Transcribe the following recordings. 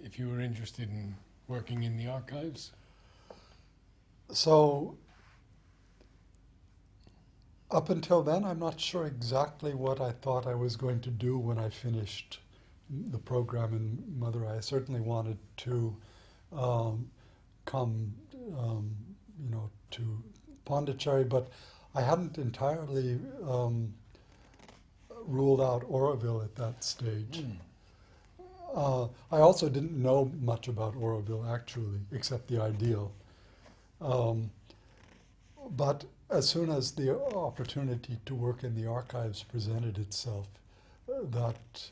if you were interested in working in the archives? So up until then, I'm not sure exactly what I thought I was going to do when I finished the program in Madurai. I certainly wanted to come, to Pondicherry, but I hadn't entirely ruled out Oroville at that stage. I also didn't know much about Oroville, actually, except the ideal. But as soon as the opportunity to work in the archives presented itself, that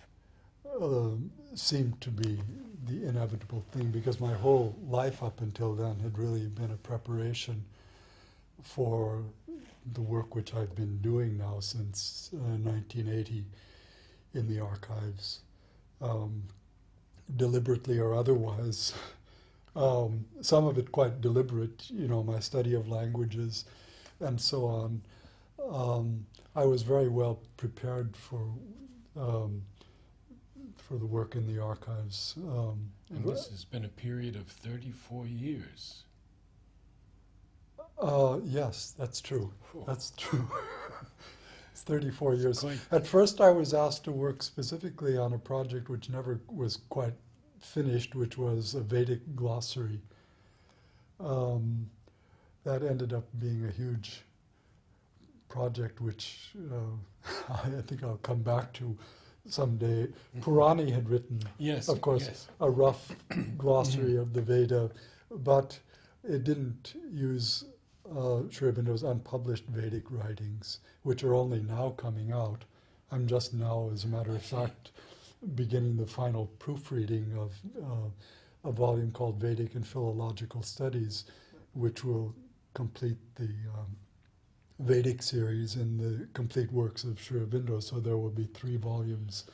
seemed to be the inevitable thing, because my whole life up until then had really been a preparation for the work which I've been doing now since 1980 in the archives, deliberately or otherwise. Some of it quite deliberate, my study of languages and so on. I was very well prepared for the work in the archives. And this has been a period of 34 years. Yes, that's true. Oh. That's true. It's 34 years. Quite. At first I was asked to work specifically on a project which never was quite finished, which was a Vedic glossary. That ended up being a huge project, which I think I'll come back to someday. Purani had written, Yes, of course, yes. a rough glossary of the Veda, but it didn't use Sri Aurobindo's unpublished Vedic writings, which are only now coming out. I'm just now, as a matter of fact, beginning the final proofreading of a volume called Vedic and Philological Studies, which will complete the Vedic series and the complete works of Sri Aurobindo. So there will be 3 volumes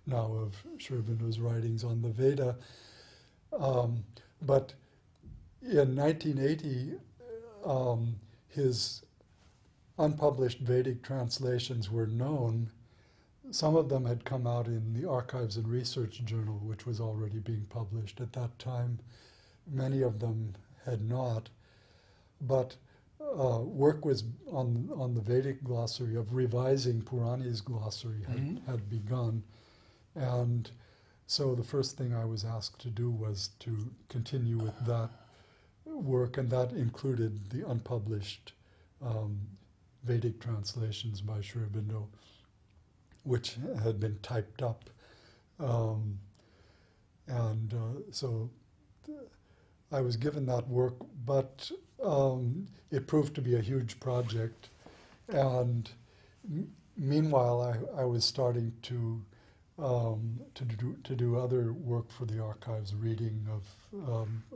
now of Sri Aurobindo's writings on the Veda. But in 1980, his unpublished Vedic translations were known. Some of them had come out in the Archives and Research Journal, which was already being published at that time. Many of them had not. But work was on the Vedic glossary, of revising Purani's glossary had begun. And so the first thing I was asked to do was to continue with that work, and that included the unpublished Vedic translations by Sri Aurobindo, which had been typed up. So I was given that work, but it proved to be a huge project. And meanwhile, I was starting to do other work for the archives, reading of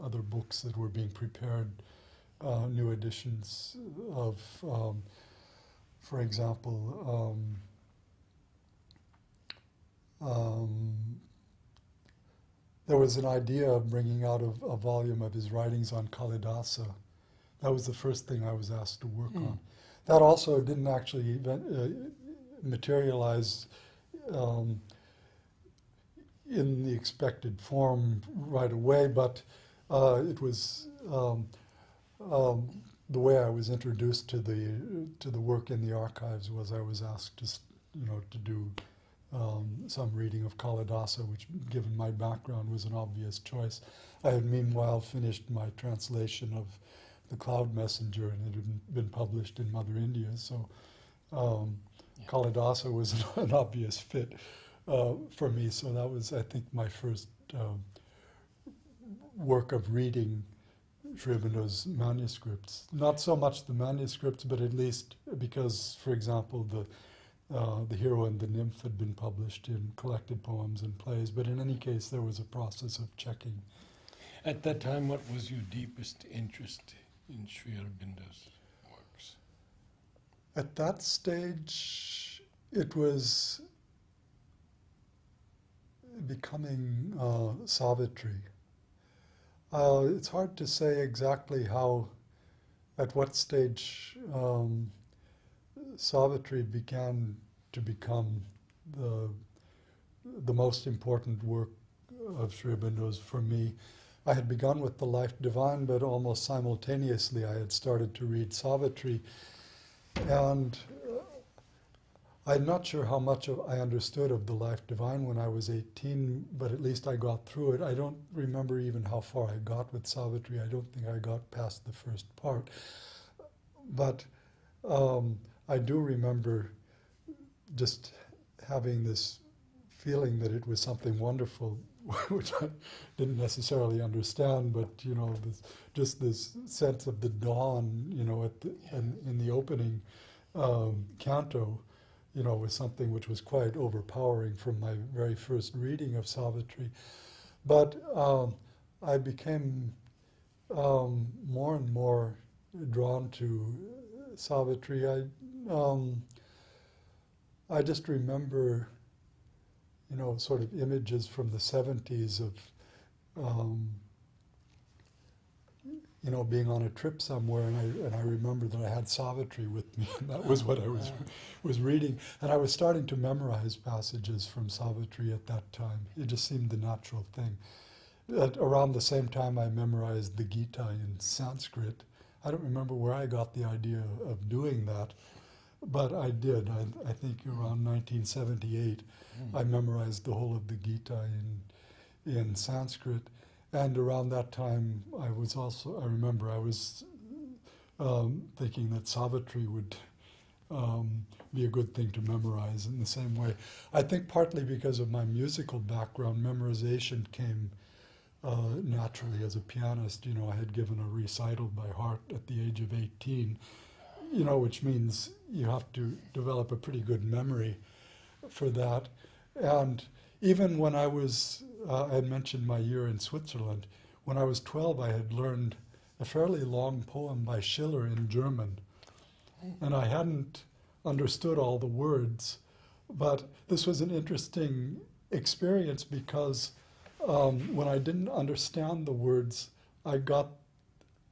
other books that were being prepared, new editions of, for example, there was an idea of bringing out a volume of his writings on Kalidasa. That was the first thing I was asked to work on. That also didn't actually materialize in the expected form right away, but it was the way I was introduced to the work in the archives was I was asked to do some reading of Kalidasa, which, given my background, was an obvious choice. I had meanwhile finished my translation of The Cloud Messenger, and it had been published in Mother India, so Kalidasa was an obvious fit for me. So that was, I think, my first work of reading Sri Aurobindo's manuscripts. Not so much the manuscripts, but at least because, for example, the Hero and the Nymph had been published in collected poems and plays, but in any case there was a process of checking. At that time, what was your deepest interest in Sri Aurobindo's works? At that stage, it was becoming Savitri. It's hard to say exactly at what stage Savitri began to become the most important work of Sri Aurobindo's for me. I had begun with the Life Divine, but almost simultaneously I had started to read Savitri. And I'm not sure how much I understood of the Life Divine when I was 18, but at least I got through it. I don't remember even how far I got with Savitri. I don't think I got past the first part. But I do remember just having this feeling that it was something wonderful, which I didn't necessarily understand, but this sense of the dawn, in the opening canto, was something which was quite overpowering from my very first reading of Savitri. But I became more and more drawn to Savitri. I just remember, sort of images from the 70s of, being on a trip somewhere, and I remember that I had Savitri with me, and that was what I was reading. And I was starting to memorize passages from Savitri at that time. It just seemed the natural thing. Around the same time, I memorized the Gita in Sanskrit. I don't remember where I got the idea of doing that, but I did. I think around 1978, I memorized the whole of the Gita in Sanskrit. And around that time, I remember I was thinking that Savitri would be a good thing to memorize in the same way. I think partly because of my musical background, memorization came naturally as a pianist. I had given a recital by heart at the age of 18, which means you have to develop a pretty good memory for that. And even when I had mentioned my year in Switzerland, when I was 12, I had learned a fairly long poem by Schiller in German. And I hadn't understood all the words, but this was an interesting experience because when I didn't understand the words, I got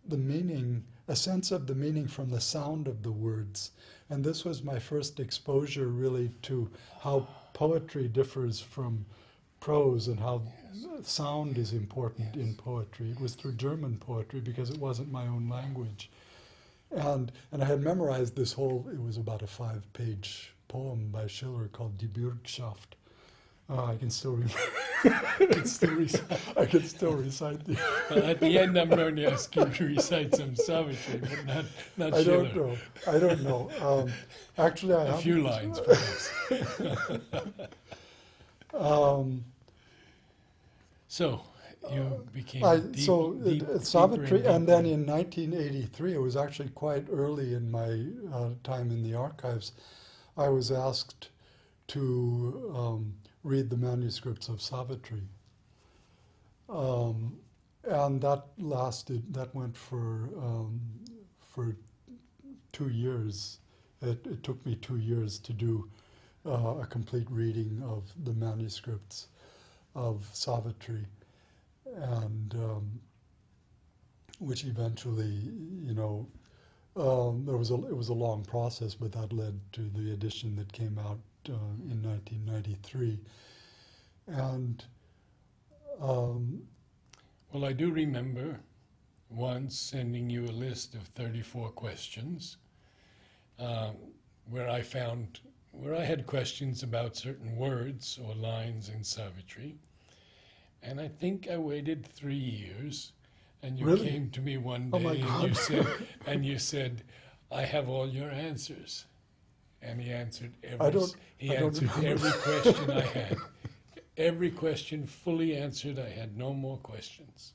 the meaning, a sense of the meaning from the sound of the words. And this was my first exposure really to how poetry differs from prose and how sound is important in poetry. It was through German poetry because it wasn't my own language. And I had memorized this whole, it was about a 5-page poem by Schiller called Die Bürgschaft. I can still remember. I can still recite the. Well, at the end, I'm going to ask you to recite some Savitri, but not Schiller. I don't know. Actually, I have a few lines, perhaps. So you became Savitri, and then in 1983, it was actually quite early in my time in the archives, I was asked to read the manuscripts of Savitri. And that went for 2 years. It took me 2 years to do a complete reading of the manuscripts of Savitri, and which eventually, it was a long process, but that led to the edition that came out in 1993. And well, I do remember once sending you a list of 34 questions where I had questions about certain words or lines in Savitri. And I think I waited 3 years, and you Really? came to me one Oh day my God. and you said, I have all your answers. And he answered I don't every remember. question I had. Every question fully answered. I had no more questions.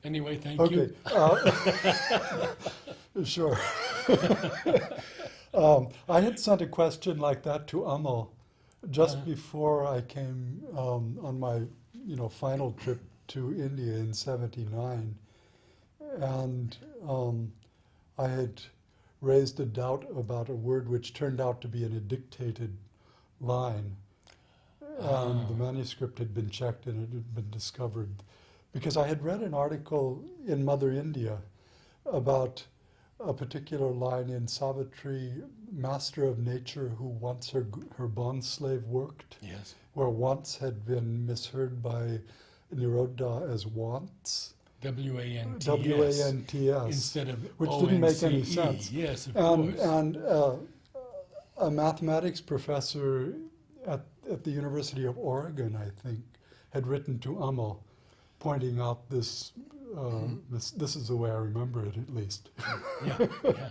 Anyway, thank you. Sure. I had sent a question like that to Amal just before I came on my final trip to India in '79, and I had raised a doubt about a word which turned out to be in a dictated line. The manuscript had been checked and it had been discovered because I had read an article in Mother India about a particular line in Savitri, master of nature who once her bond slave worked, Yes. where once had been misheard by Nirodha as wants. W-A-N-T-S. W-A-N-T-S. Instead of which O-N-C-E. didn't make any sense. Yes, of And, course. and a mathematics professor at the University of Oregon, I think, had written to Amal, pointing out this. This is the way I remember it, at least. Yeah, yeah.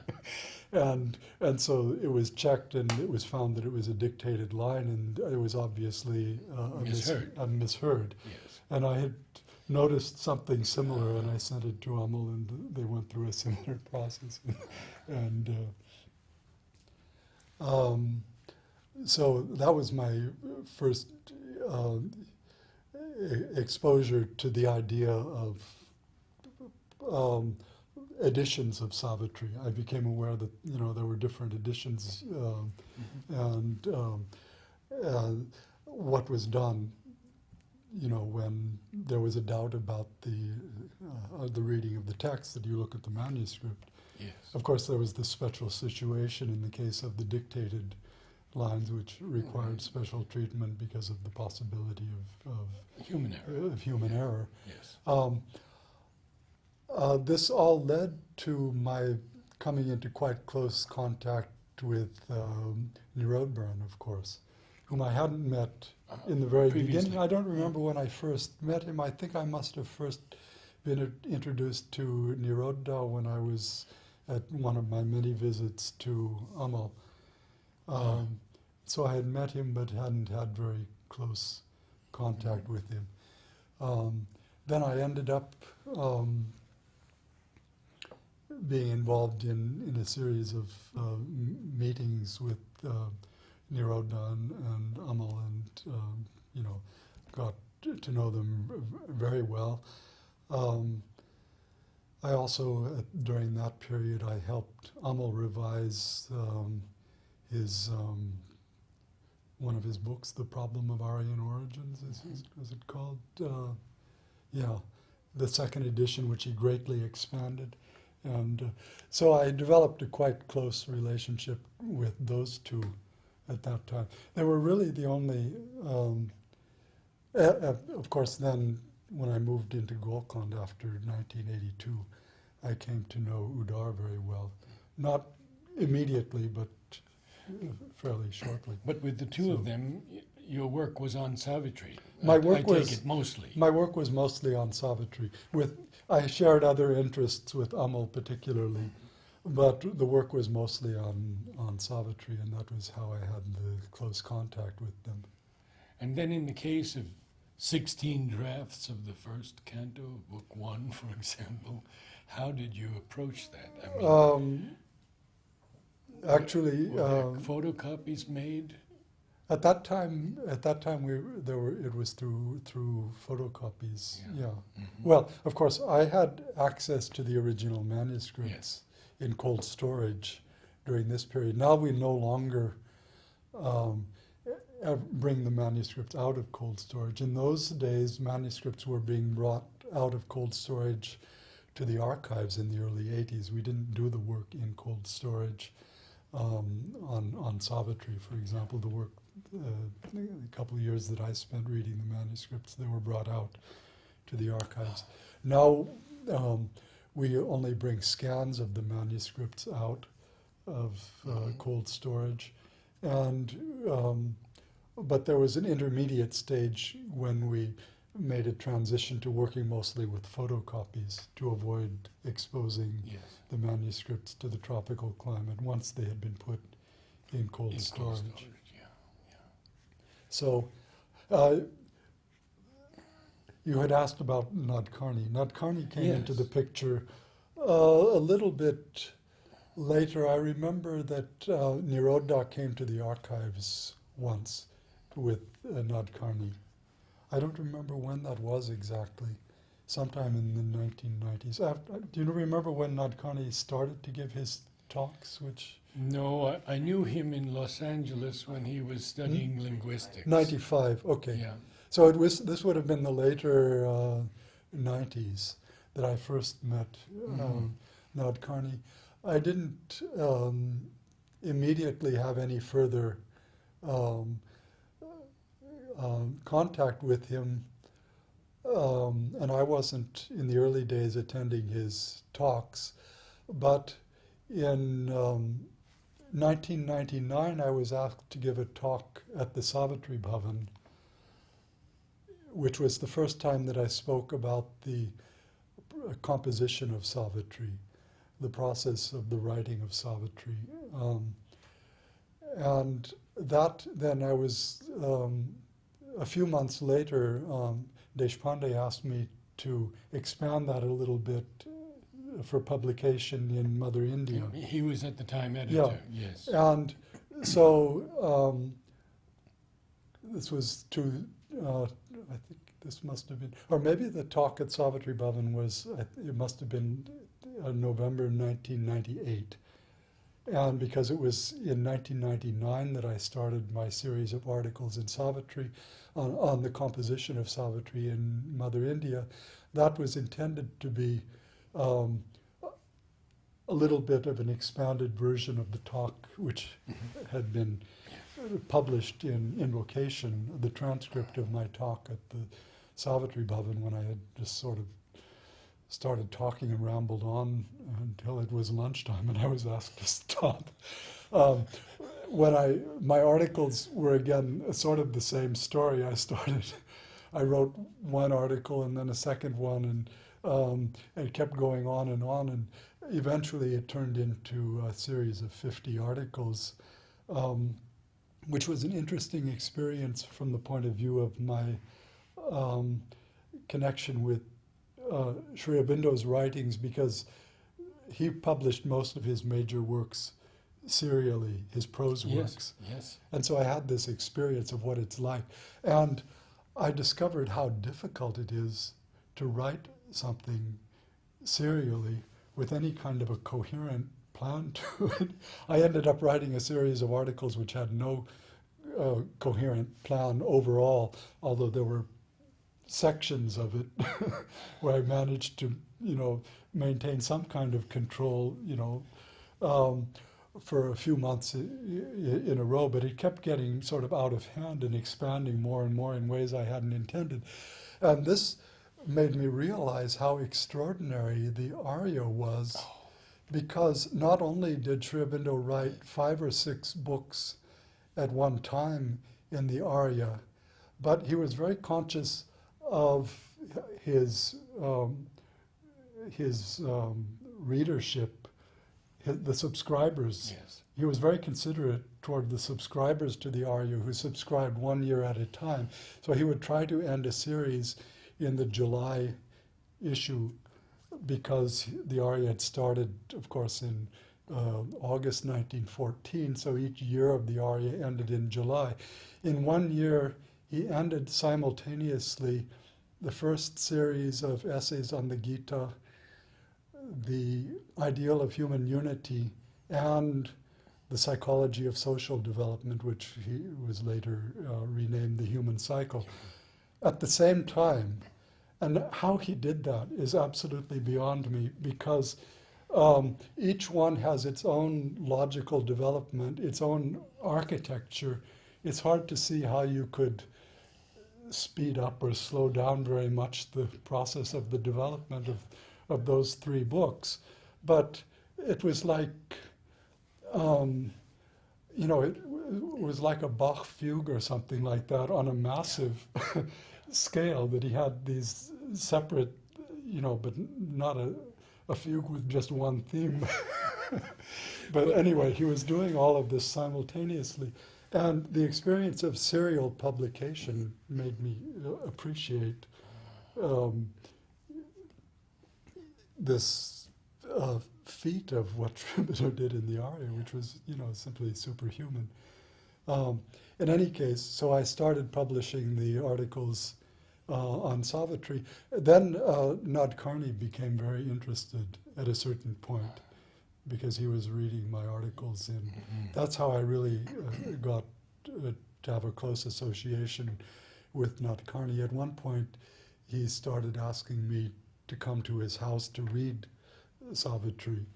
And so it was checked, and it was found that it was a dictated line, and it was obviously misheard. Yes. And I had noticed something similar, and I sent it to Amal, and they went through a similar process. And so that was my first exposure to the idea of editions of Savitri. I became aware that there were different editions, and what was done, when there was a doubt about the reading of the text, that you look at the manuscript. Yes. Of course, there was this special situation in the case of the dictated lines, which required special treatment because of the possibility of Human error. human error. Yes. This all led to my coming into quite close contact with Nirodha, of course, whom I hadn't met in the very beginning. I don't remember when I first met him. I think I must have first been introduced to Nirodha when I was at one of my many visits to Amal. So I had met him but hadn't had very close contact with him. Then I ended up being involved in a series of meetings with Nirodha and Amal, and got to know them very well. I also, during that period, I helped Amal revise his one of his books, The Problem of Aryan Origins, is it called? The second edition, which he greatly expanded. And so I developed a quite close relationship with those two at that time. They were really the only, of course then, when I moved into Golkand after 1982, I came to know Udar very well. Not immediately, but fairly shortly. But with the two of them, your work was on Savitri. My I work was take it mostly. My work was mostly on Savitri. I shared other interests with Amal particularly, but the work was mostly on Savitri, and that was how I had the close contact with them. And then in the case of 16 drafts of the first canto of Book 1, for example, how did you approach that? I mean, actually, were there photocopies made? At that time, it was through photocopies. Yeah. Mm-hmm. Well, of course, I had access to the original manuscripts in cold storage during this period. Now we no longer bring the manuscripts out of cold storage. In those days, manuscripts were being brought out of cold storage to the archives in the early 80s. We didn't do the work in cold storage on Savitri, for example. The work, a couple of years that I spent reading the manuscripts, they were brought out to the archives. Now we only bring scans of the manuscripts out of cold storage, and but there was an intermediate stage when we made a transition to working mostly with photocopies to avoid exposing the manuscripts to the tropical climate once they had been put in cold storage. So you had asked about Nadkarni. Nadkarni came into the picture a little bit later. I remember that Nirodha came to the archives once with Nadkarni. I don't remember when that was exactly. Sometime in the 1990s. Do you remember when Nadkarni started to give his talks? No, I knew him in Los Angeles when he was studying linguistics. 95, okay. Yeah. So this would have been the later 90s that I first met Nadkarni. I didn't immediately have any further um, contact with him, and I wasn't in the early days attending his talks. But in 1999, I was asked to give a talk at the Savitri Bhavan, which was the first time that I spoke about the composition of Savitri, the process of the writing of Savitri. And that, then I was, a few months later, Deshpande asked me to expand that a little bit for publication in Mother India. He was at the time editor, yes. And so this was I think this must have been, or maybe the talk at Savitri Bhavan was, it must have been November 1998. And because it was in 1999 that I started my series of articles in Savitri on the composition of Savitri in Mother India, that was intended to be a little bit of an expanded version of the talk, which had been published in Invocation, the transcript of my talk at the Savitri Bhavan, when I had just sort of started talking and rambled on until it was lunchtime and I was asked to stop. My articles were again sort of the same story. I wrote one article and then a second one, and it kept going on, and eventually it turned into a series of 50 articles, which was an interesting experience from the point of view of my connection with Sri Aurobindo's writings, because he published most of his major works serially, his prose works. Yes. And so I had this experience of what it's like. And I discovered how difficult it is to write something serially with any kind of a coherent plan to it. I ended up writing a series of articles which had no coherent plan overall, although there were sections of it where I managed to, maintain some kind of control, for a few months in a row, but it kept getting sort of out of hand and expanding more and more in ways I hadn't intended. And this made me realize how extraordinary the Arya was, because not only did Sri Aurobindo write 5 or 6 books at one time in the Arya, but he was very conscious of his readership, the subscribers. Yes. He was very considerate toward the subscribers to the Arya who subscribed 1 year at a time. So he would try to end a series in the July issue, because the Arya had started, of course, in August 1914, so each year of the Arya ended in July. In 1 year, he ended simultaneously the first series of essays on the Gita, the ideal of human unity, and the psychology of social development, which he was later renamed the human cycle, at the same time. And how he did that is absolutely beyond me, because each one has its own logical development, its own architecture. It's hard to see how you could speed up or slow down very much the process of the development of those 3 books. But it was like, it was like a Bach fugue or something like that on a massive scale, that he had these separate, but not a fugue with just one theme. But anyway, he was doing all of this simultaneously. And the experience of serial publication made me appreciate this feat of what Aurobindo did in the Arya, which was, simply superhuman. In any case, so I started publishing the articles on Savitri. Then Nadkarni became very interested at a certain point, because he was reading my articles, and that's how I really got to have a close association with Nadkarni. At one point, he started asking me to come to his house to read Savitri.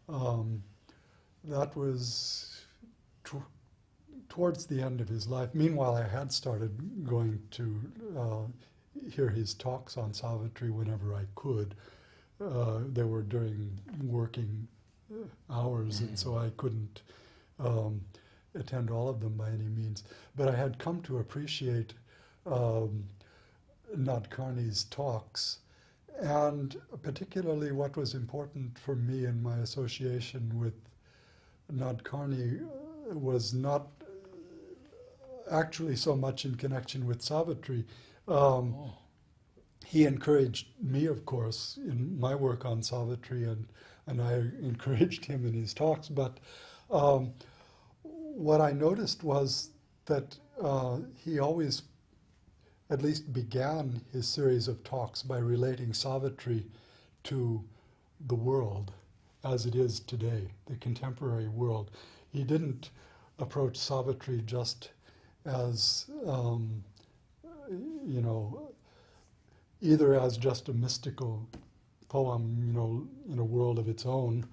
Um, that was towards the end of his life. Meanwhile, I had started going to hear his talks on Savitri whenever I could. They were during working hours, and so I couldn't attend all of them by any means. But I had come to appreciate Nadkarni's talks, and particularly what was important for me in my association with Nadkarni was not actually so much in connection with Savitri. He encouraged me, of course, in my work on Savitri, and I encouraged him in his talks. But what I noticed was that he always at least began his series of talks by relating Savitri to the world as it is today, the contemporary world. He didn't approach Savitri just as, either as just a mystical poem, in a world of its own,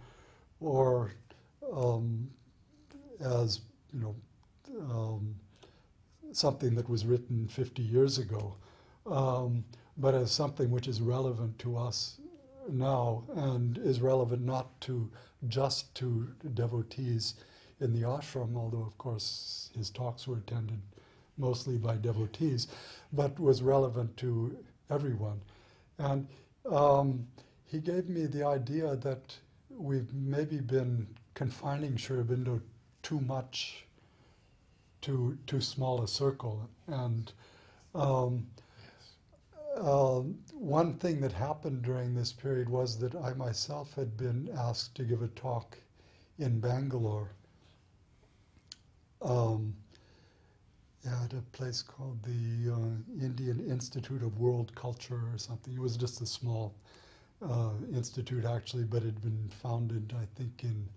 or as, something that was written 50 years ago, but as something which is relevant to us now, and is relevant not just to devotees in the ashram, although of course his talks were attended mostly by devotees, but was relevant to everyone. And he gave me the idea that we've maybe been confining Sri Aurobindo too much to too small a circle. And one thing that happened during this period was that I myself had been asked to give a talk in Bangalore at a place called the Indian Institute of World Culture or something. It was just a small institute actually, but it had been founded, I think, in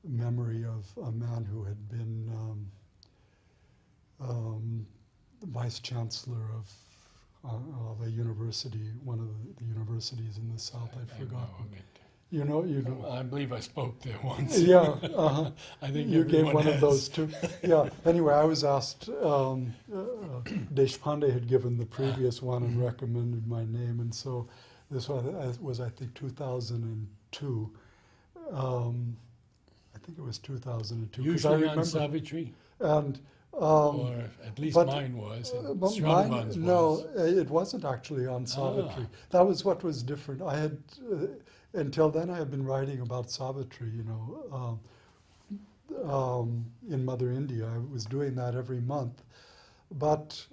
memory of a man who had been the vice chancellor of a university, one of the universities in the South. I've forgotten. You know. I believe I spoke there once. Yeah, I think you gave one has. of those too. Yeah. Anyway, I was asked. Deshpande had given the previous one and recommended my name, and so this one was, I think, 2002. I think it was 2002. Usually on Savitri, and or at least mine was. And Srinavan's no, it wasn't actually on Savitri. That was what was different. I had. Until then, I had been writing about Savitri, in Mother India. I was doing that every month. But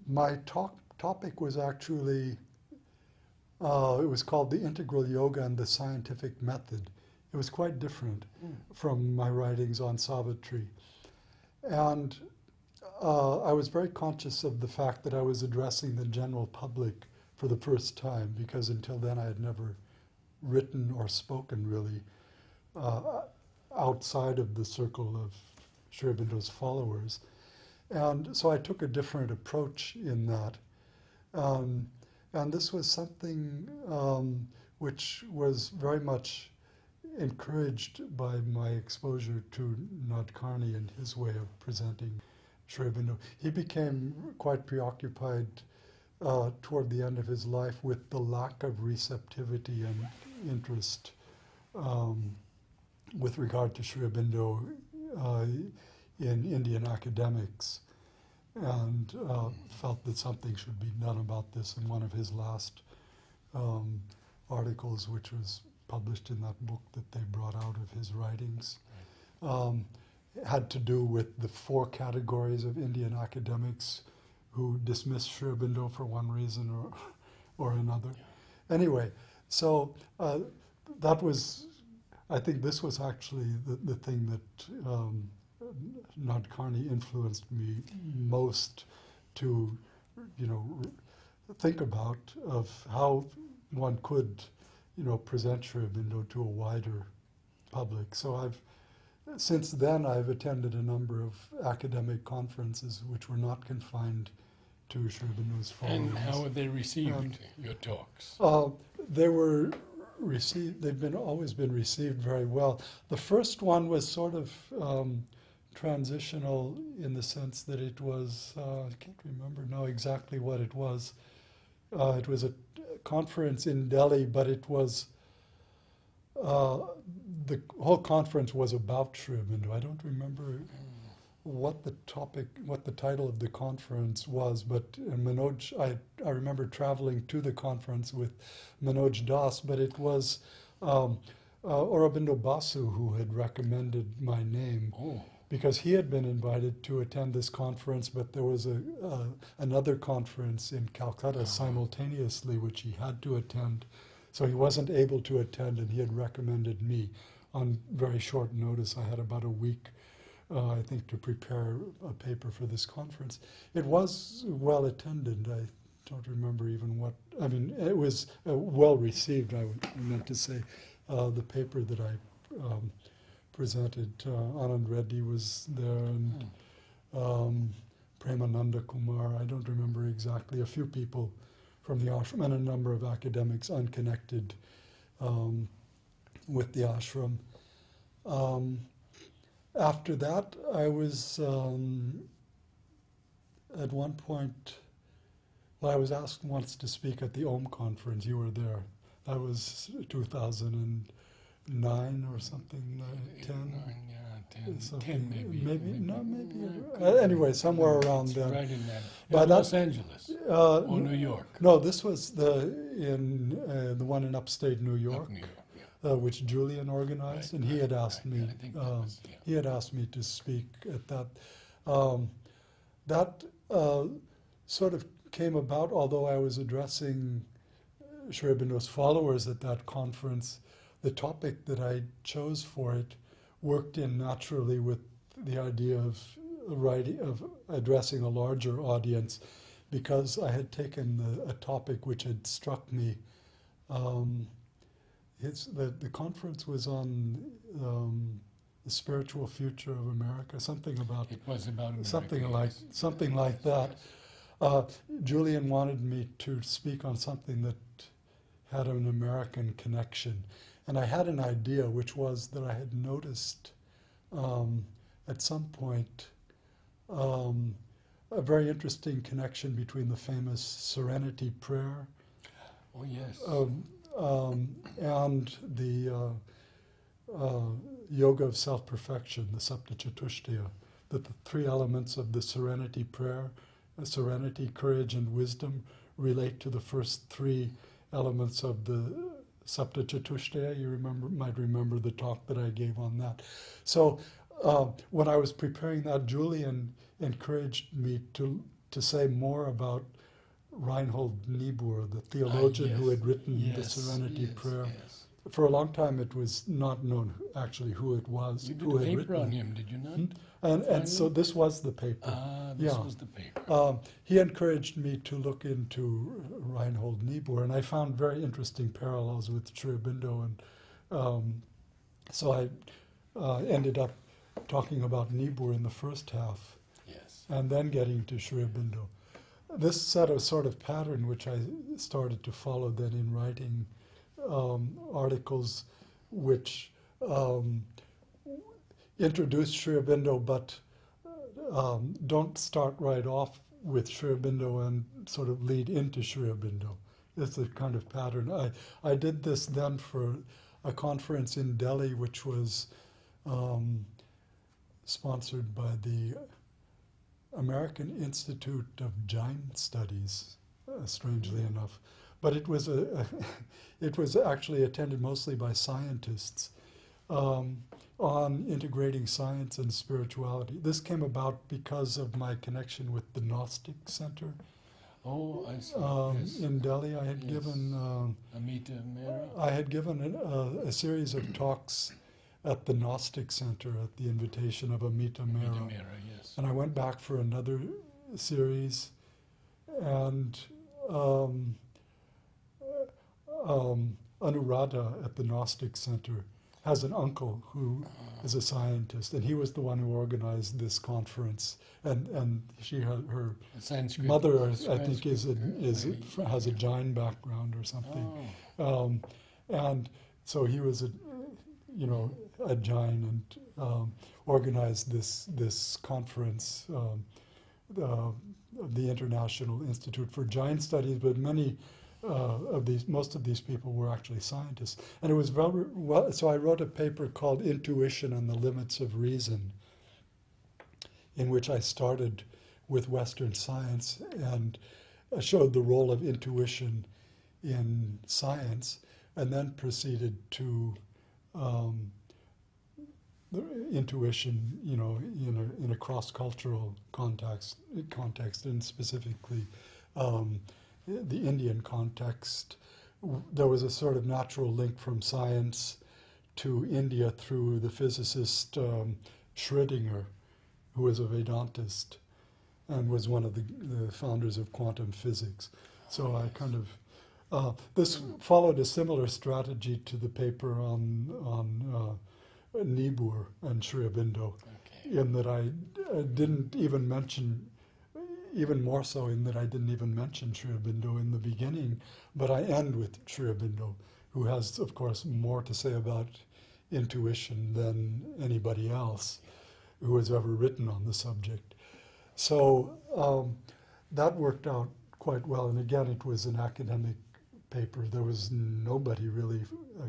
my topic was actually, it was called The Integral Yoga and the Scientific Method. It was quite different from my writings on Savitri. And I was very conscious of the fact that I was addressing the general public for the first time, because until then I had never written or spoken really outside of the circle of Sri Aurobindo's followers. And so I took a different approach in that. And this was something which was very much encouraged by my exposure to Nadkarni and his way of presenting Sri Aurobindo. He became quite preoccupied toward the end of his life with the lack of receptivity and interest with regard to Sri Aurobindo in Indian academics, and felt that something should be done about this in one of his last articles, which was published in that book that they brought out of his writings. Had to do with the 4 categories of Indian academics who dismissed Sri Aurobindo for one reason or another. Anyway, so that was, I think this was actually the thing that Nadkarni influenced me most to, think about, of how one could, present Sri Aurobindo to a wider public. So since then I've attended a number of academic conferences which were not confined to Sri Aurobindo's followers. And how have they received And, your talks? They were received. Always been received very well. The first one was sort of transitional in the sense that it was. I can't remember now exactly what it was. It was a conference in Delhi, but it was. The whole conference was about Sri Aurobindo. I don't remember what the title of the conference was, but Manoj, I remember traveling to the conference with Manoj Das, but it was Aurobindo Basu who had recommended my name because he had been invited to attend this conference, but there was another conference in Calcutta simultaneously which he had to attend, so he wasn't able to attend, and he had recommended me on very short notice. I had about a week I think, to prepare a paper for this conference. It was well attended. I don't remember even what, I mean, it was well received, I meant to say. The paper that I presented, Anand Reddy was there, and Premananda Kumar, I don't remember exactly, a few people from the ashram, and a number of academics unconnected with the ashram. After that, I was, at one point, well, I was asked once to speak at the Om conference. You were there. That was 2009 or something, 10? 10 maybe. Anyway, somewhere around then. Right in that. But Los Angeles or New York? No, this was the one in upstate New York. New York. Which Julian organized, and he had asked me. I think that was, He had asked me to speak at that. That sort of came about, although I was addressing Sri Aurobindo's followers at that conference. The topic that I chose for it worked in naturally with the idea of addressing a larger audience, because I had taken a topic which had struck me. The conference was on the spiritual future of America, something about it was about America, something like that. Julian wanted me to speak on something that had an American connection, and I had an idea, which was that I had noticed at some point a very interesting connection between the famous Serenity Prayer. Oh yes. And the yoga of self-perfection, the Saptachatustaya, that the three elements of the Serenity Prayer, serenity, courage, and wisdom, relate to the first three elements of the Saptachatustaya. You might remember the talk that I gave on that. So when I was preparing that, Julian encouraged me to say more about Reinhold Niebuhr, the theologian who had written the Serenity Prayer. Yes. For a long time, it was not known actually who it was. You did who a had paper written on it. him, did you not? And so this was the paper. This was the paper. He encouraged me to look into Reinhold Niebuhr, and I found very interesting parallels with Sri Aurobindo, and so I ended up talking about Niebuhr in the first half, and then getting to Sri Aurobindo. This set a sort of pattern which I started to follow then in writing articles which introduce Sri Aurobindo, but don't start right off with Sri Aurobindo and sort of lead into Sri Aurobindo. It's a kind of pattern. I did this then for a conference in Delhi, which was sponsored by the American Institute of Jain Studies, strangely enough. But it was it was actually attended mostly by scientists on integrating science and spirituality. This came about because of my connection with the Gnostic Center. Oh, I see. In Delhi, I had given Amita Mehra. I had given a series of talks at the Gnostic Center at the invitation of Amita Mehra. Yes. And I went back for another series, and Anuradha at the Gnostic Center has an uncle who is a scientist, and he was the one who organized this conference. And she had her Sanskrit. mother, I think, Sanskrit, has a Jain background or something. Oh. And so he was a Jain, and organized this conference, the International Institute for Jain Studies. But most of these people were actually scientists, and it was well. So I wrote a paper called "Intuition and the Limits of Reason," in which I started with Western science and showed the role of intuition in science, and then proceeded to the intuition, in a cross-cultural context, and specifically the Indian context. There was a sort of natural link from science to India through the physicist Schrödinger, who was a Vedantist and was one of the founders of quantum physics. So I kind of this followed a similar strategy to the paper on Niebuhr and Sri Aurobindo, in that I didn't even mention, even more so in that I didn't even mention Sri Aurobindo in the beginning, but I end with Sri Aurobindo, who has, of course, more to say about intuition than anybody else who has ever written on the subject. So that worked out quite well, and again, it was an academic paper. There was nobody really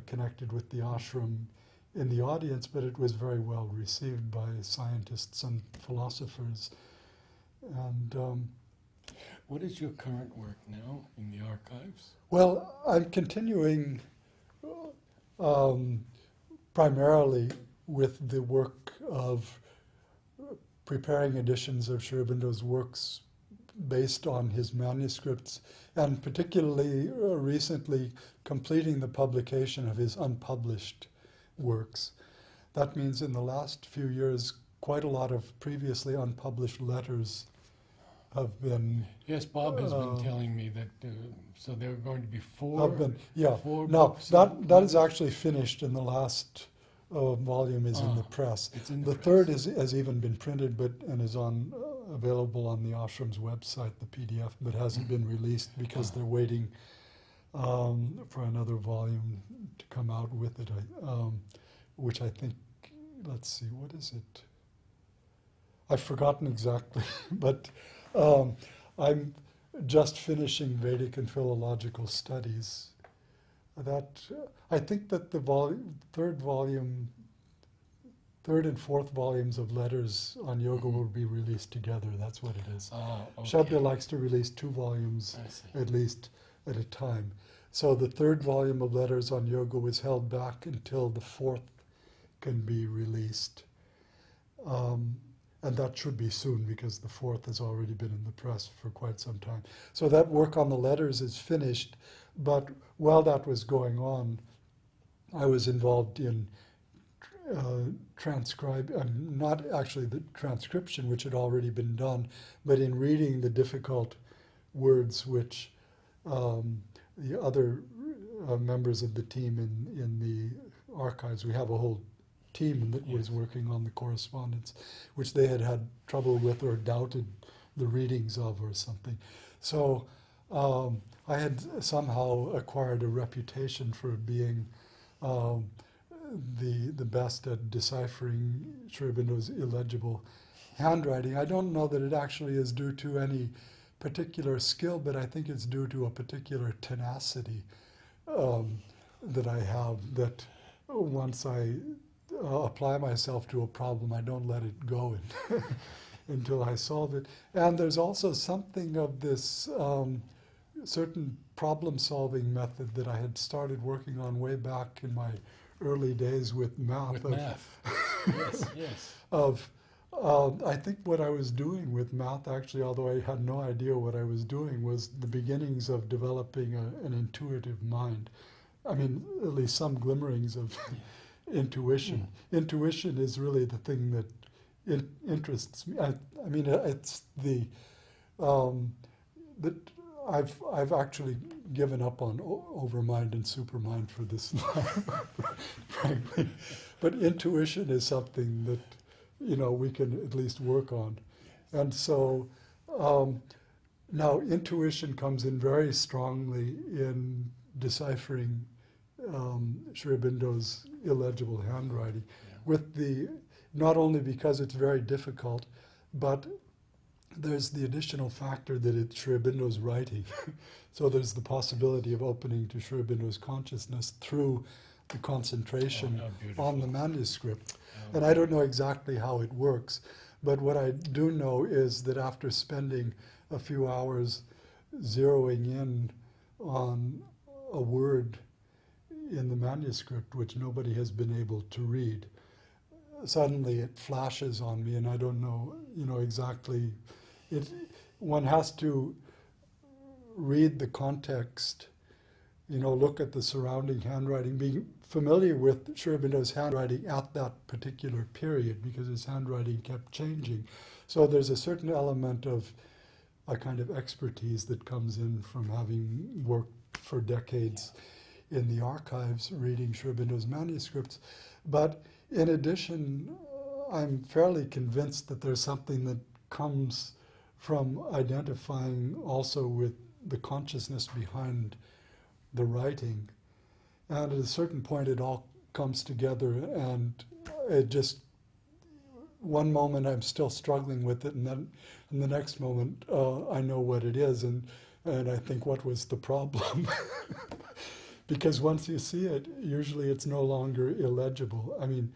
connected with the ashram in the audience, but it was very well received by scientists and philosophers. And what is your current work now in the archives? well, I'm continuing primarily with the work of preparing editions of Sri Aurobindo's works based on his manuscripts, and particularly recently completing the publication of his unpublished works. That means in the last few years, quite a lot of previously unpublished letters have been... Yes, Bob has been telling me that, so there are going to be four Now, books. that is actually finished, and the last volume is in the press. It's in The press. third hasn't been printed, and is available on the ashram's website, the PDF, but hasn't been released because they're waiting for another volume to come out with it, which I think, let's see, what is it? I've forgotten exactly, but I'm just finishing Vedic and Philological Studies. I think that the third and fourth volumes of letters on yoga will be released together. That's what it is. Oh, okay. Shabda likes to release 2 volumes I see. at least at a time. So the third volume of letters on yoga was held back until the fourth can be released. And that should be soon, because the fourth has already been in the press for quite some time. So that work on the letters is finished, but while that was going on, I was involved in not actually the transcription, which had already been done, but in reading the difficult words which the other members of the team in the archives, we have a whole team that was working on the correspondence, which they had trouble with or doubted the readings of or something. So I had somehow acquired a reputation for being the best at deciphering Sri Aurobindo's illegible handwriting. I don't know that it actually is due to any particular skill, but I think it's due to a particular tenacity that I have, that once I apply myself to a problem, I don't let it go until I solve it. And there's also something of this certain problem-solving method that I had started working on way back in my early days with math. Yes. I think what I was doing with math, actually, although I had no idea what I was doing, was the beginnings of developing an intuitive mind. I mean, at least some glimmerings of intuition. Intuition is really the thing that interests me. I mean, it's the that I've actually given up on overmind and supermind for this life, frankly. But intuition is something that, we can at least work on. And so now intuition comes in very strongly in deciphering Sri Aurobindo's illegible handwriting, not only because it's very difficult, but there's the additional factor that it's Sri Aurobindo's writing. So there's the possibility of opening to Sri Aurobindo's consciousness through the concentration on the manuscript. And I don't know exactly how it works, but what I do know is that after spending a few hours zeroing in on a word in the manuscript which nobody has been able to read, suddenly it flashes on me, and I don't know, exactly. One has to read the context, look at the surrounding handwriting, being familiar with Sri Aurobindo's handwriting at that particular period, because his handwriting kept changing. So there's a certain element of a kind of expertise that comes in from having worked for decades in the archives, reading Sri Aurobindo's manuscripts. But in addition, I'm fairly convinced that there's something that comes from identifying also with the consciousness behind the writing. And at a certain point it all comes together, and it just, one moment I'm still struggling with it, and then in the next moment I know what it is, and I think, what was the problem? Because once you see it, usually it's no longer illegible. I mean,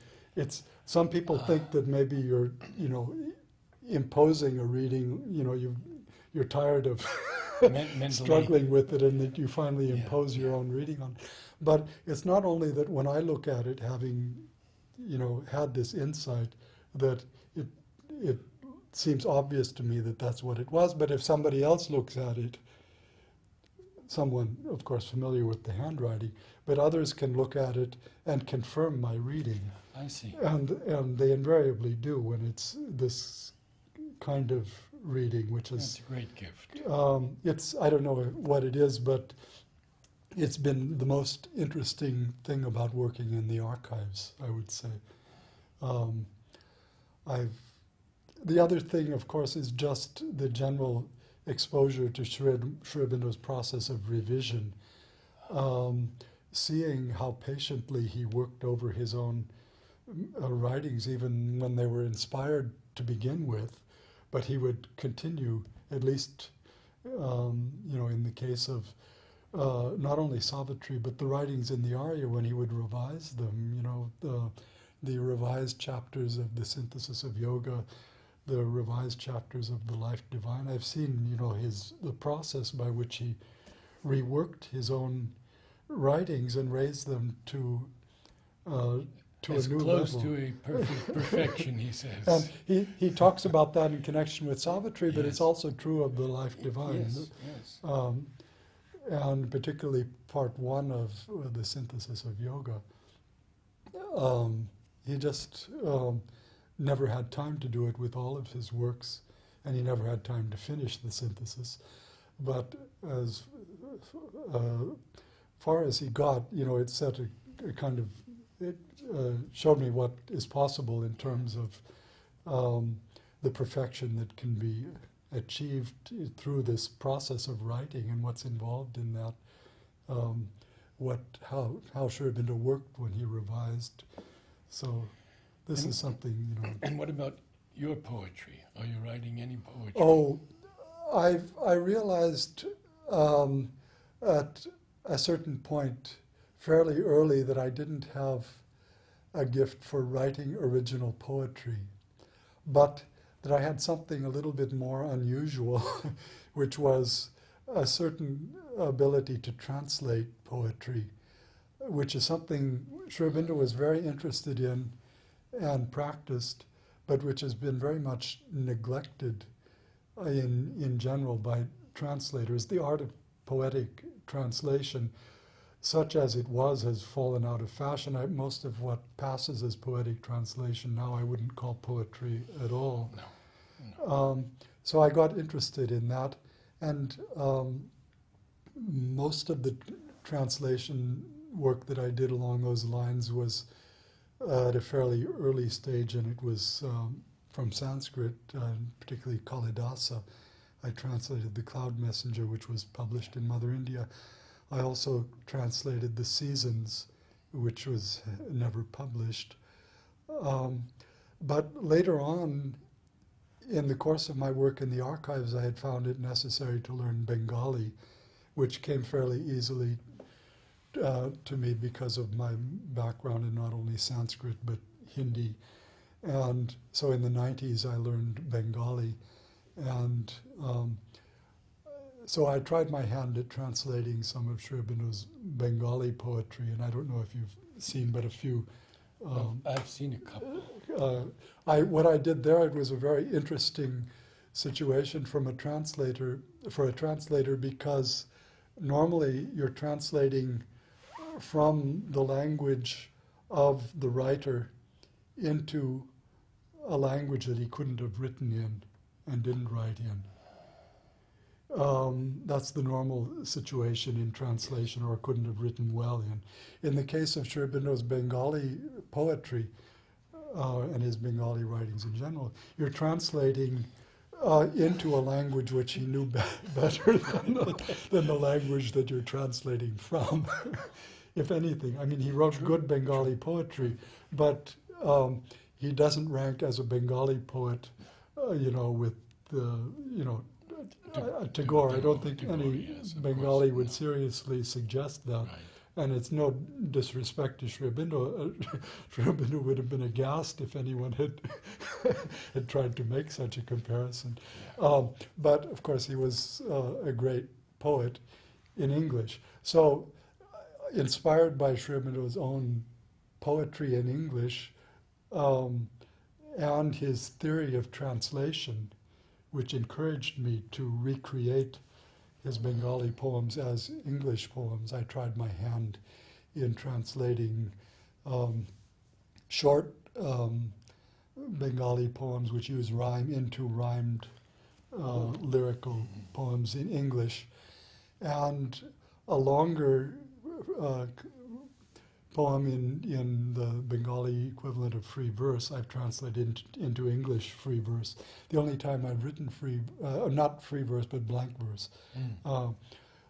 some people think that maybe you're, imposing a reading, you're tired of struggling with it, and that you finally impose your own reading on it. But it's not only that when I look at it, having, had this insight, that it seems obvious to me that that's what it was, but if somebody else looks at it, someone, of course, familiar with the handwriting, but others can look at it and confirm my reading. I see. And they invariably do when it's this kind of reading, which is... That's a great gift. I don't know what it is, but it's been the most interesting thing about working in the archives, I would say. The other thing, of course, is just the general exposure to Sri Aurobindo's process of revision, seeing how patiently he worked over his own writings, even when they were inspired to begin with, but he would continue, at least, in the case of not only Savitri, but the writings in the Arya, when he would revise them, the revised chapters of the Synthesis of Yoga, the revised chapters of the Life Divine. I've seen, the process by which he reworked his own writings and raised them to a new level. As close to a perfect perfection, he says. And he talks about that in connection with Savitri, but it's also true of the Life Divine. Yes. And particularly part one of the Synthesis of Yoga. He just never had time to do it with all of his works, and he never had time to finish the synthesis. But as far as he got, it set a kind of, it showed me what is possible in terms of the perfection that can be achieved through this process of writing, and what's involved in that, how Sri Aurobindo worked when he revised. So this is something, And what about your poetry? Are you writing any poetry? Oh, I realized at a certain point fairly early that I didn't have a gift for writing original poetry, but that I had something a little bit more unusual, which was a certain ability to translate poetry, which is something Sri Aurobindo was very interested in and practiced, but which has been very much neglected in general by translators. The art of poetic translation, such as it was, has fallen out of fashion. Most of what passes as poetic translation now I wouldn't call poetry at all. No. So I got interested in that, and most of the translation work that I did along those lines was at a fairly early stage, and it was from Sanskrit, particularly Kalidasa. I translated The Cloud Messenger, which was published in Mother India. I also translated The Seasons, which was never published. But later on, in the course of my work in the archives, I had found it necessary to learn Bengali, which came fairly easily to me because of my background in not only Sanskrit but Hindi. And so in the 90s I learned Bengali, and so I tried my hand at translating some of Sri Aurobindo's Bengali poetry, and I don't know if you've seen but a few. I've seen a couple. What I did there, it was a very interesting situation for a translator, because normally you're translating from the language of the writer into a language that he couldn't have written in and didn't write in. That's the normal situation in translation, or couldn't have written well in. In the case of Sri Aurobindo's Bengali poetry and his Bengali writings in general, you're translating into a language which he knew better than the language that you're translating from, if anything. I mean, he wrote good Bengali poetry, but he doesn't rank as a Bengali poet, with Tagore. I don't think any Bengali would seriously suggest that. Right. And it's no disrespect to Sri Aurobindo. Sri Aurobindo would have been aghast if anyone had had tried to make such a comparison. But of course, he was a great poet in English. So, inspired by Sri Aurobindo's own poetry in English and his theory of translation, which encouraged me to recreate his Bengali poems as English poems, I tried my hand in translating short Bengali poems which use rhyme into rhymed lyrical poems in English, and a longer poem in the Bengali equivalent of free verse I've translated into English free verse. The only time I've written not free verse, but blank verse.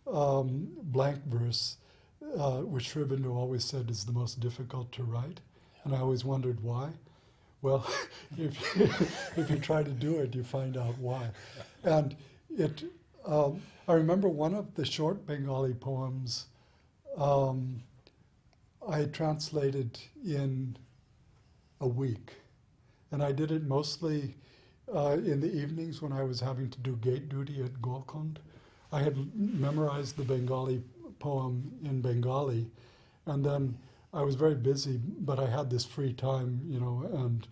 Blank verse, which Sri Aurobindo always said is the most difficult to write. And I always wondered why. Well, if you try to do it, you find out why. And I remember one of the short Bengali poems I translated in a week. And I did it mostly in the evenings when I was having to do gate duty at Golconda. I had memorized the Bengali poem in Bengali, and then I was very busy, but I had this free time, and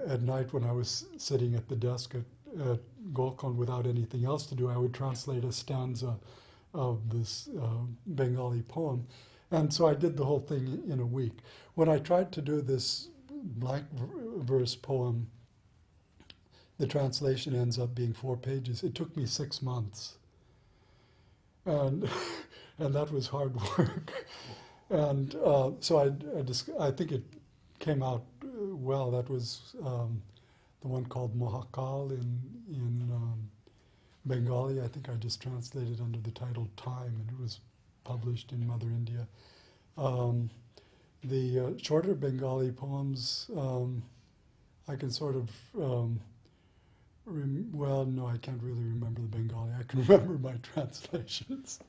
at night when I was sitting at the desk at Golconda without anything else to do, I would translate a stanza of this Bengali poem. And so I did the whole thing in a week. When I tried to do this blank verse poem, the translation ends up being 4 pages. It took me 6 months. And that was hard work. And so I think it came out well. That was the one called Mohakal in Bengali. I think I just translated under the title Time, and it was published in Mother India. The shorter Bengali poems, I can sort of, I can't really remember the Bengali. I can remember my translations.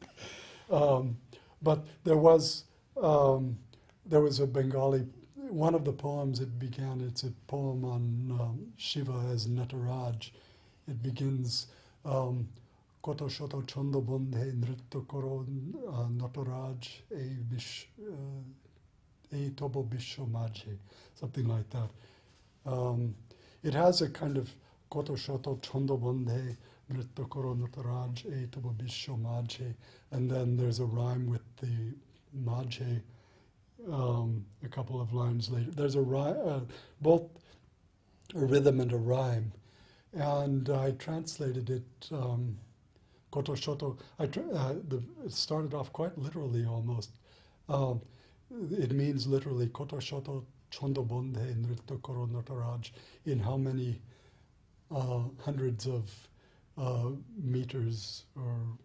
But there was a Bengali, one of the poems, it's a poem on Shiva as Nataraj. It begins, Koto shoto chondo bondhe nritya koro Nataraj ei tobo bisho majhe, something like that. It has a kind of Koto shoto chondo bondhe nritya koro Nataraj ei tobo bisho majhe, and then there's a rhyme with the majhe a couple of lines later. There's a rhyme, both a rhythm and a rhyme, and I translated it koto shoto. It started off quite literally almost. Um, it means literally koto shoto chondo bondhe nritto koro Nataraj. In how many hundreds of meters or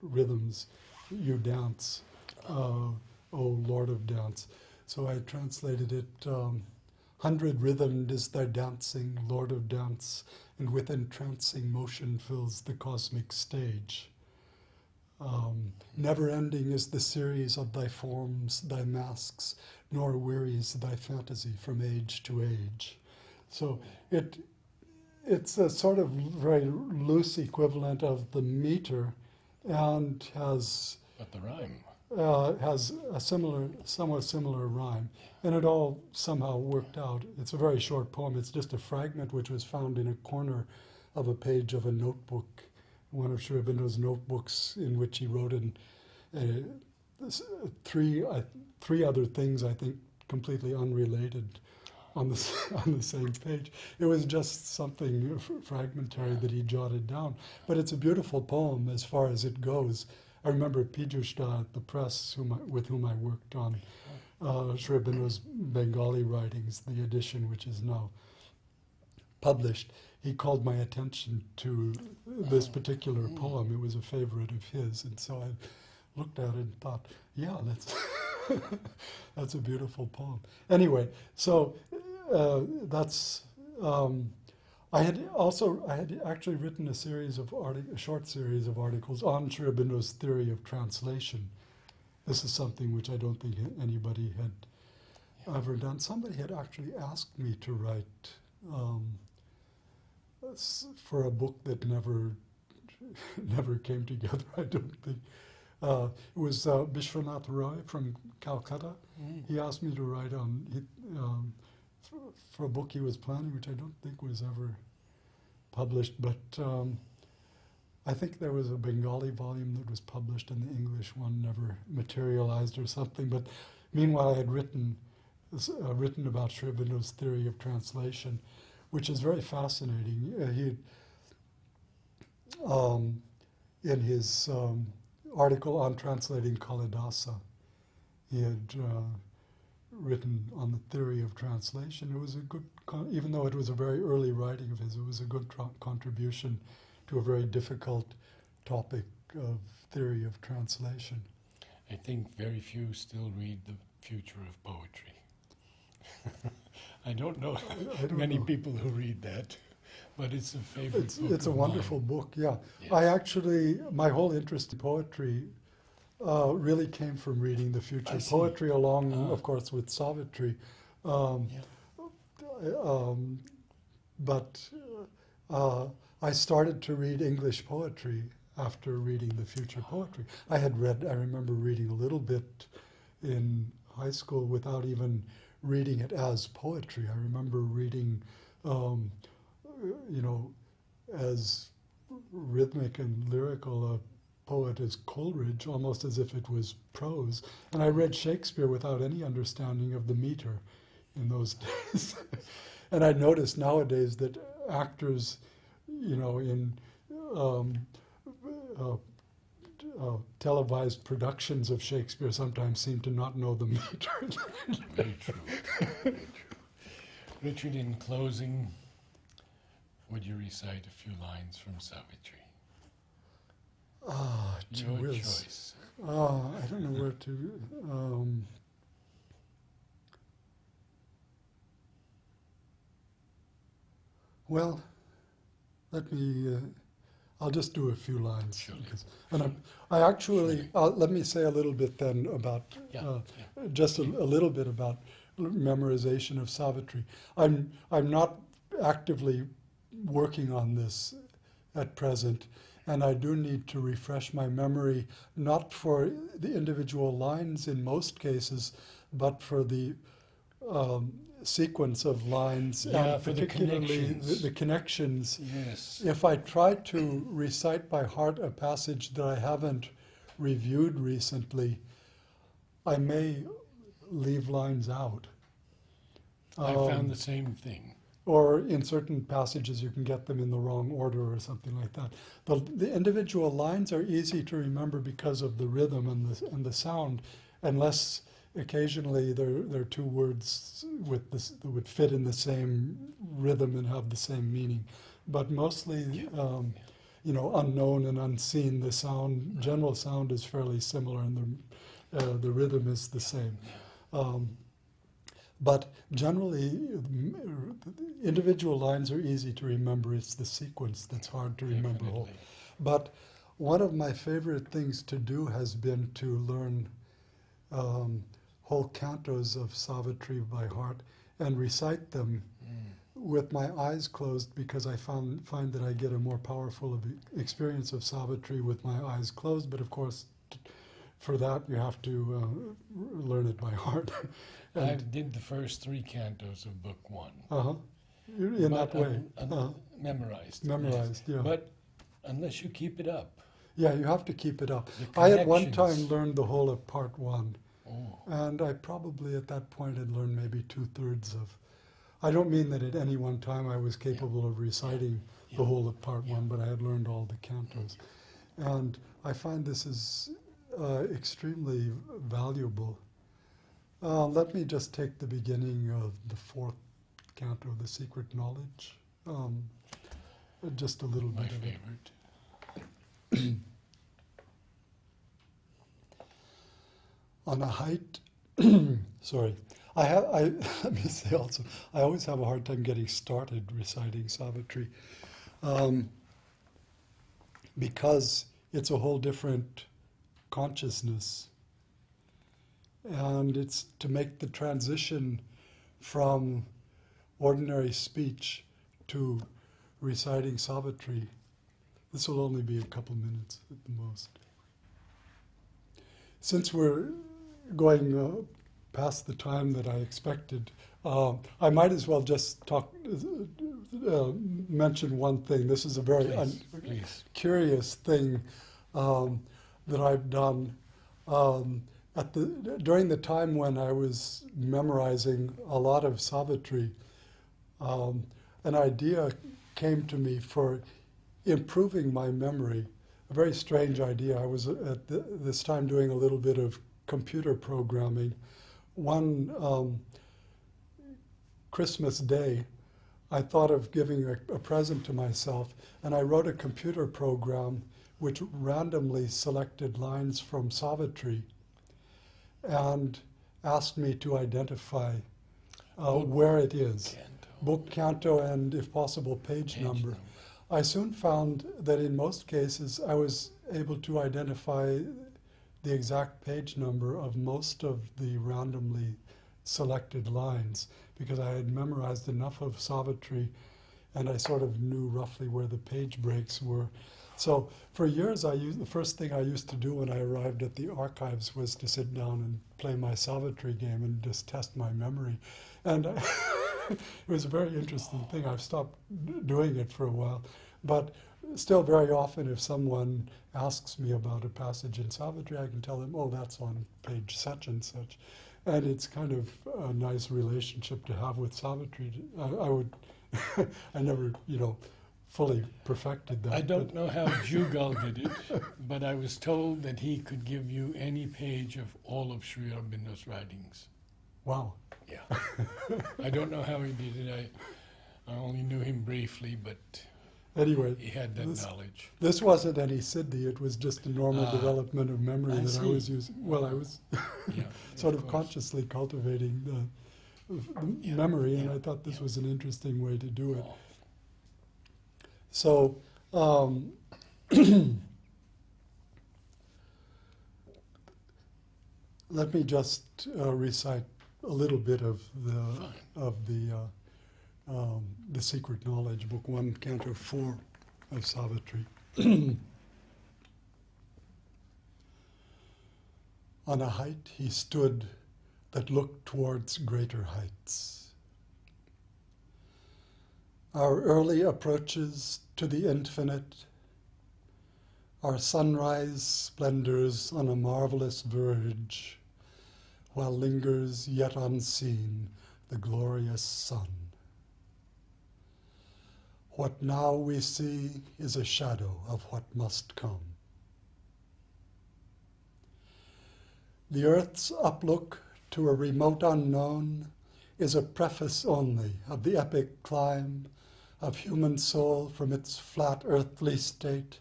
rhythms you dance, O Lord of Dance. So I translated it, 100 rhythmed is thy dancing, Lord of Dance, and with entrancing motion fills the cosmic stage. Never ending is the series of thy forms, thy masks, nor wearies thy fantasy from age to age. So it's a sort of very loose equivalent of the meter, and has But the rhyme. has a somewhat similar rhyme, and it all somehow worked out. It's a very short poem. It's just a fragment which was found in a corner of a page of a notebook, one of Sri Aurobindo's notebooks, in which he wrote in three other things, I think, completely unrelated, on the same page. It was just something fragmentary that he jotted down, but it's a beautiful poem as far as it goes. I remember Pijushta at the press, with whom I worked on Sri Aurobindo's Bengali writings, the edition which is now published. He called my attention to this particular poem. It was a favorite of his, and so I looked at it and thought, yeah, that's a beautiful poem. Anyway, so that's. I had actually written a short series of articles on Sri Aurobindo's theory of translation. This is something which I don't think anybody had ever done. Somebody had actually asked me to write for a book that never came together, I don't think. It was Vishwanath Roy from Calcutta. He asked me to write for a book he was planning, which I don't think was ever published, but I think there was a Bengali volume that was published and the English one never materialized or something. But meanwhile, I had written about Sri Aurobindo's theory of translation, which is very fascinating. In his article on translating Kalidasa, he had written on the theory of translation. It was a good, even though it was a very early writing of his, it was a good contribution to a very difficult topic of theory of translation. I think very few still read The Future of Poetry. I don't know many people who read that, but it's a favorite book. It's a wonderful book, yeah. Yes. My whole interest in poetry really came from reading The Future Poetry, along, of course, with Savitri. But I started to read English poetry after reading The Future Poetry. I remember reading a little bit in high school without even reading it as poetry. I remember reading, as rhythmic and lyrical a poet as Coleridge, almost as if it was prose. And I read Shakespeare without any understanding of the meter in those days. And I noticed nowadays that actors, in televised productions of Shakespeare sometimes seem to not know the meter. Very true. Very true. Richard, in closing, would you recite a few lines from Savitri? Your choice. I don't know where to. Well, let me. I'll just do a few lines. Sure. I actually let me say a little bit then about just a little bit about memorization of Savitri. I'm not actively working on this at present, and I do need to refresh my memory, not for the individual lines in most cases, but for the sequence of lines, and particularly the connections. Yes. If I try to recite by heart a passage that I haven't reviewed recently, I may leave lines out. I found the same thing. or in certain passages you can get them in the wrong order or something like that. The individual lines are easy to remember because of the rhythm and the sound, unless occasionally there are two words with this that would fit in the same rhythm and have the same meaning. But mostly, unknown and unseen, the sound, general sound is fairly similar, and the rhythm is the same. But generally, individual lines are easy to remember. It's the sequence that's hard to remember whole. But one of my favorite things to do has been to learn whole cantos of Savitri by heart and recite them with my eyes closed, because I find that I get a more powerful experience of Savitri with my eyes closed. But of course, for that you have to learn it by heart. I did the first 3 cantos of Book 1. In that way. Memorized. Memorized, yes. yeah. But unless you keep it up. Yeah, you have to keep it up. I at one time learned the whole of Part 1. And I probably at that point had learned maybe 2/3 of... I don't mean that at any one time I was capable of reciting the whole of Part 1, but I had learned all the cantos. And I find this is extremely valuable. Let me just take the beginning of the 4th canto, The Secret Knowledge. Just a little bit of it. My favorite. On a height, sorry, let me say also, I always have a hard time getting started reciting Savitri, because it's a whole different consciousness. And it's to make the transition from ordinary speech to reciting Savitri. This will only be a couple minutes at the most. Since we're going past the time that I expected, I might as well just mention one thing. This is a very curious thing that I've done. During the time when I was memorizing a lot of Savitri, an idea came to me for improving my memory. A very strange idea. I was at this time doing a little bit of computer programming. One Christmas day, I thought of giving a present to myself, and I wrote a computer program which randomly selected lines from Savitri and asked me to identify where it is. Book, canto, and if possible, page number. I soon found that in most cases I was able to identify the exact page number of most of the randomly selected lines, because I had memorized enough of Savitri and I sort of knew roughly where the page breaks were. So for years, the first thing I used to do when I arrived at the archives was to sit down and play my Savitri game and just test my memory. And it was a very interesting thing. I've stopped doing it for a while. But still very often if someone asks me about a passage in Savitri, I can tell them, oh, that's on page such and such. And it's kind of a nice relationship to have with Savitri. I never, fully perfected that. I don't know how Jugal did it, but I was told that he could give you any page of all of Sri Aurobindo's writings. Wow. Yeah. I don't know how he did it. I only knew him briefly, but anyway, he had that knowledge. This wasn't any siddhi, it was just a normal development of memory I was using. Well, I was sort of consciously cultivating the memory, and I thought this was an interesting way to do it. So, let me just recite a little bit of the Secret Knowledge, Book 1, Canto 4 of Savitri. On a height he stood that looked towards greater heights. Our early approaches to the infinite, our sunrise splendors on a marvelous verge, while lingers yet unseen the glorious sun. What now we see is a shadow of what must come. The earth's uplook to a remote unknown is a preface only of the epic climb of human soul from its flat earthly state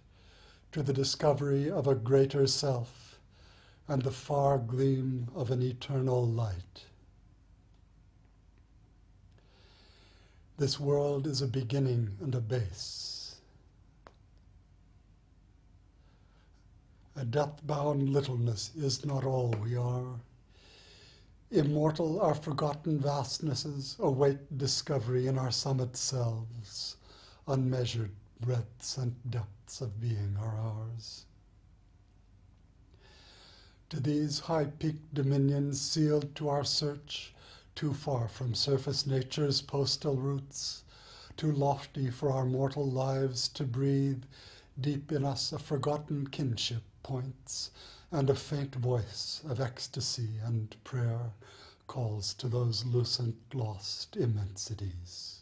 to the discovery of a greater self and the far gleam of an eternal light. This world is a beginning and a base. A death-bound littleness is not all we are. Immortal our forgotten vastnesses await discovery in our summit selves. Unmeasured breadths and depths of being are ours. To these high-peaked dominions sealed to our search, too far from surface nature's postal routes, too lofty for our mortal lives to breathe, deep in us a forgotten kinship points, and a faint voice of ecstasy and prayer calls to those lucent, lost immensities.